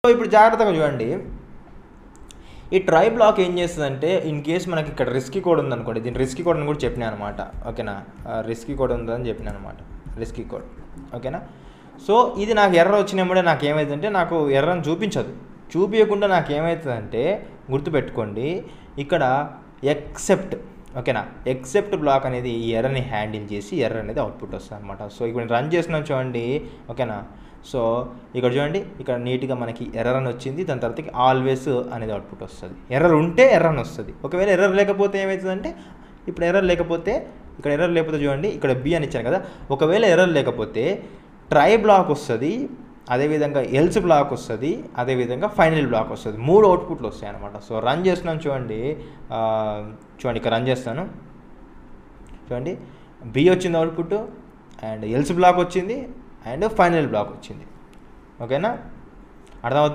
So ఇప్పుడు జాగ్రత్తగా చూడండి, ఈ ట్రై బ్లాక్ ఏం చేస్తుందంటే ఇన్ కేస్ మనకి ఇక్కడ రిస్కీ కోడ్ ఉందనుకోండి, దీని రిస్కీ కోడ్ అని కూడా చెప్పినా అనమాట, ఓకేనా, రిస్కీ కోడ్ ఉందని చెప్పినా అనమాట, రిస్కీ కోడ్, ఓకేనా. సో ఇది నాకు ఎర్రర్ వచ్చినప్పుడే నాకు ఏమవుతుందంటే, నాకు ఎర్రని చూపించదు, చూపించకుండా నాకు ఏమవుతుందంటే గుర్తుపెట్టుకోండి, ఇక్కడ ఎక్సెప్ట్, ఓకేనా, ఎక్సెప్ట్ బ్లాక్ అనేది ఈ ఎర్రని హ్యాండిల్ చేసి ఎర్రర్ అనేది అవుట్పుట్ వస్తుంది అనమాట. సో ఇప్పుడు రన్ చేస్తున్నాం చూడండి, ఓకేనా. సో ఇక్కడ చూడండి, ఇక్కడ నీట్గా మనకి ఎర్రర్ అని వచ్చింది, దాని తర్వాత ఆల్వేస్ అనేది అవుట్పుట్ వస్తుంది. ఎర్రర్ ఉంటే ఎర్రర్ అని వస్తుంది. ఒకవేళ ఎర్రర్ లేకపోతే ఏమవుతుందంటే, ఇప్పుడు ఎర్రర్ లేకపోతే, ఇక్కడ ఎర్రర్ లేకపోతే చూడండి, ఇక్కడ బి అని ఇచ్చాను కదా, ఒకవేళ ఎర్రర్ లేకపోతే ట్రై బ్లాక్ వస్తుంది, అదేవిధంగా ఎల్స్ బ్లాక్ వస్తుంది, అదేవిధంగా ఫైనల్ బ్లాక్ వస్తుంది. 3 అవుట్పుట్లు వస్తాయి అనమాట. సో రన్ చేస్తున్నాను చూడండి, చూడండి ఇక్కడ రన్ చేస్తాను చూడండి, బి వచ్చింది అవుట్పుట్, అండ్ ఎల్స్ బ్లాక్ వచ్చింది, అండ్ ఫైనల్ బ్లాక్ వచ్చింది, ఓకేనా, అర్థమవుతుంది.